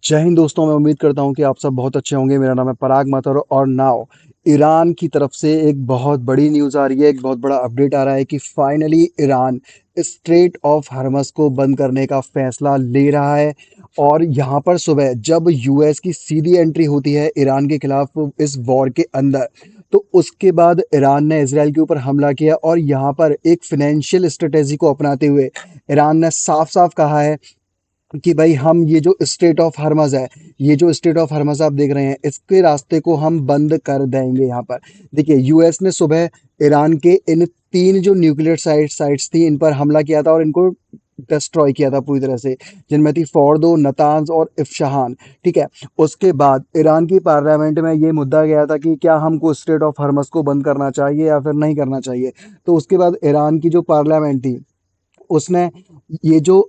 जय हिंद दोस्तों। मैं उम्मीद करता हूँ कि आप सब बहुत अच्छे होंगे। मेरा नाम है पराग माथुर और नाउ ईरान की तरफ से एक बहुत बड़ी न्यूज़ आ रही है, एक बहुत बड़ा अपडेट आ रहा है कि finally Iran straight of Hermes को बंद करने का फैसला ले रहा है। और यहाँ पर सुबह जब यूएस की सीधी एंट्री होती है ईरान के खिलाफ इस वॉर के अंदर, तो उसके बाद ईरान ने इसराइल के ऊपर हमला किया और यहाँ पर एक फाइनेंशियल स्ट्रेटेजी को अपनाते हुए ईरान ने साफ साफ कहा है कि भाई हम ये जो स्ट्रेट ऑफ हरमज है, ये जो स्ट्रेट ऑफ हरमज आप देख रहे हैं, इसके रास्ते को हम बंद कर देंगे। यहाँ पर देखिए, यूएस ने सुबह ईरान के इन तीन जो न्यूक्लियर साइट्स थी, इन पर हमला किया था और इनको डिस्ट्रॉय किया था पूरी तरह से, जिनमें थी फोर्दो, नतांज और इफ्शहान। ठीक है। उसके बाद ईरान की पार्लियामेंट में ये मुद्दा गया था कि क्या हमको स्ट्रेट ऑफ हरमज को बंद करना चाहिए या फिर नहीं करना चाहिए। तो उसके बाद ईरान की जो पार्लियामेंट थी, उसने ये जो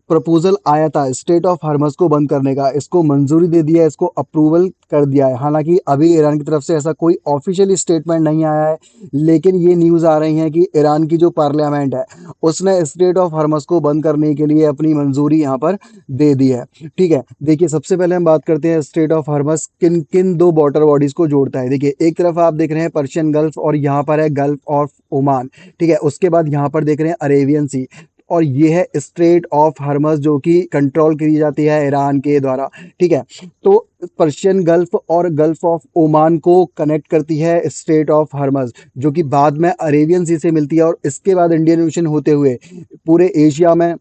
प्रपोजल आया था स्टेट ऑफ हरमस को बंद करने का, इसको मंजूरी दे दिया है, इसको अप्रूवल कर दिया है। हालांकि अभी ईरान की तरफ से ऐसा कोई ऑफिशियल स्टेटमेंट नहीं आया है, लेकिन ये न्यूज़ आ रही है कि ईरान की जो पार्लियामेंट है, उसने स्टेट ऑफ हरमस को बंद करने के लिए अपनी मंजूरी यहाँ पर दे दी है। ठीक है। देखिए, सबसे पहले हम बात करते हैं स्टेट ऑफ हरमस किन किन दो वाटर बॉडीज को जोड़ता है। देखिए, एक तरफ आप देख रहे हैं पर्शियन गल्फ और यहाँ पर है गल्फ ऑफ ओमान। ठीक है। उसके बाद यहाँ पर देख रहे हैं अरेबियन सी, और ये है स्ट्रेट ऑफ हरमस जो कि कंट्रोल की जाती है ईरान के द्वारा। ठीक है। तो पर्शियन गल्फ और गल्फ ऑफ ओमान को कनेक्ट करती है स्ट्रेट ऑफ हरमस, जो कि बाद में अरेबियन सी से मिलती है और इसके बाद इंडियन ओशन होते हुए पूरे एशिया में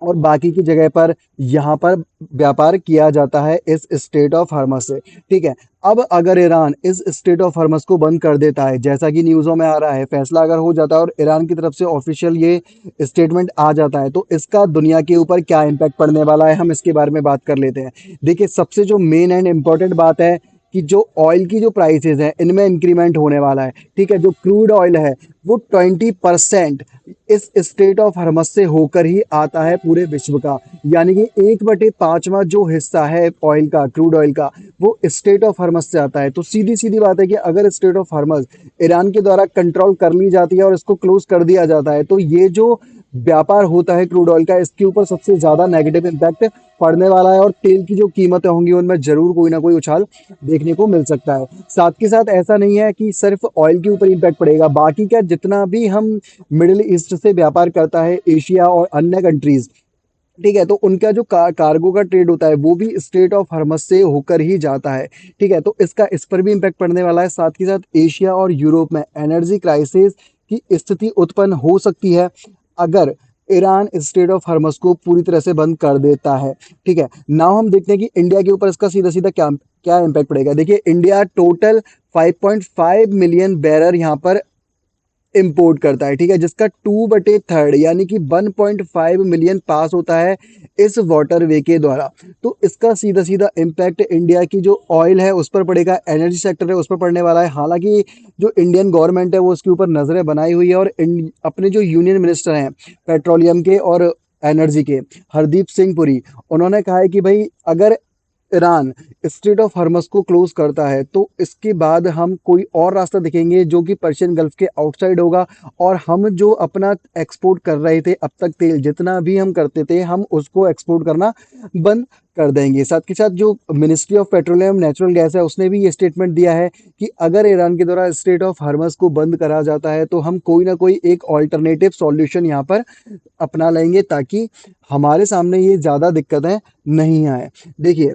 और बाकी की जगह पर यहाँ पर व्यापार किया जाता है इस स्टेट ऑफ हरमस से। ठीक है। अब अगर ईरान इस स्टेट ऑफ हरमस को बंद कर देता है, जैसा कि न्यूज़ों में आ रहा है, फैसला अगर हो जाता है और ईरान की तरफ से ऑफिशियल ये स्टेटमेंट आ जाता है, तो इसका दुनिया के ऊपर क्या इम्पैक्ट पड़ने वाला है, हम इसके बारे में बात कर लेते हैं। देखिए, सबसे जो मेन एंड इम्पॉर्टेंट बात है कि जो ऑयल की जो प्राइसेस हैं, इनमें इंक्रीमेंट होने वाला है। ठीक है। जो क्रूड ऑयल है, वो 20% इस स्टेट ऑफ हरमस से होकर ही आता है पूरे विश्व का। यानी कि 1/5वां जो हिस्सा है ऑयल का, क्रूड ऑयल का, वो स्टेट ऑफ हरमस से आता है। तो सीधी सीधी बात है कि अगर स्टेट ऑफ हरमस ईरान के द्वारा कंट्रोल कर ली जाती है और इसको क्लोज कर दिया जाता है, तो ये जो व्यापार होता है क्रूड ऑयल का, इसके ऊपर सबसे ज्यादा नेगेटिव इम्पैक्ट पड़ने वाला है और तेल की जो कीमतें होंगी उनमें जरूर कोई ना कोई उछाल देखने को मिल सकता है। साथ के साथ ऐसा नहीं है कि सिर्फ ऑयल के ऊपर इम्पैक्ट पड़ेगा, बाकी का जितना भी हम मिडिल ईस्ट से व्यापार करता है, एशिया और अन्य कंट्रीज, ठीक है, तो उनका जो कार्गो का ट्रेड होता है, वो भी स्टेट ऑफ हरमस से होकर ही जाता है। ठीक है। तो इसका इस पर भी इम्पैक्ट पड़ने वाला है। साथ ही साथ एशिया और यूरोप में एनर्जी क्राइसिस की स्थिति उत्पन्न हो सकती है अगर ईरान स्टेट ऑफ हरमस को पूरी तरह से बंद कर देता है। ठीक है। नाउ हम देखते हैं कि इंडिया के ऊपर इसका सीधा सीधा क्या क्या इम्पैक्ट पड़ेगा। देखिए, इंडिया टोटल 5.5 मिलियन बैरल यहाँ पर इंपोर्ट करता है। ठीक है। जिसका 2/3 यानी कि 1.5 मिलियन पास होता है इस वाटरवे के द्वारा। तो इसका सीधा सीधा इम्पैक्ट इंडिया की जो ऑयल है उस पर पड़ेगा, एनर्जी सेक्टर है उस पर पड़ने वाला है। हालांकि जो इंडियन गवर्नमेंट है वो उसके ऊपर नजरें बनाई हुई है और अपने जो यूनियन मिनिस्टर हैं पेट्रोलियम के और एनर्जी के, हरदीप सिंह पुरी, उन्होंने कहा है कि भाई अगर ईरान स्ट्रेट ऑफ हरमस को क्लोज करता है, तो इसके बाद हम कोई और रास्ता देखेंगे जो कि पर्शियन गल्फ के आउटसाइड होगा, और हम जो अपना एक्सपोर्ट कर रहे थे अब तक, तेल जितना भी हम करते थे, हम उसको एक्सपोर्ट करना बंद कर देंगे। साथ के साथ जो ministry of petroleum natural gas है, उसने भी ये स्टेटमेंट दिया है कि अगर ईरान के द्वारा स्ट्रेट ऑफ हरमस को बंद करा जाता है, तो हम कोई ना कोई एक ऑल्टरनेटिव सॉल्यूशन यहाँ पर अपना लेंगे ताकि हमारे सामने ये ज़्यादा दिक्कतें नहीं आए। देखिए,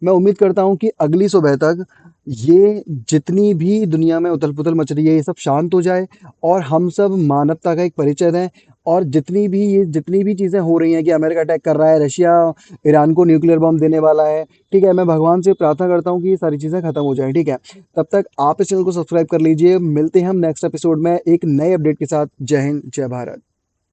मैं उम्मीद करता हूँ कि अगली सुबह तक ये जितनी भी दुनिया में उथल पुथल मच रही है, ये सब शांत हो जाए और हम सब मानवता का एक परिचय दें। और जितनी भी चीज़ें हो रही हैं कि अमेरिका अटैक कर रहा है, रशिया ईरान को न्यूक्लियर बम देने वाला है, ठीक है, मैं भगवान से प्रार्थना करता हूँ कि ये सारी चीज़ें खत्म हो जाएं। ठीक है। तब तक आप इस चैनल को सब्सक्राइब कर लीजिए। मिलते हैं हम नेक्स्ट एपिसोड में एक नए अपडेट के साथ। जय हिंद, जय भारत।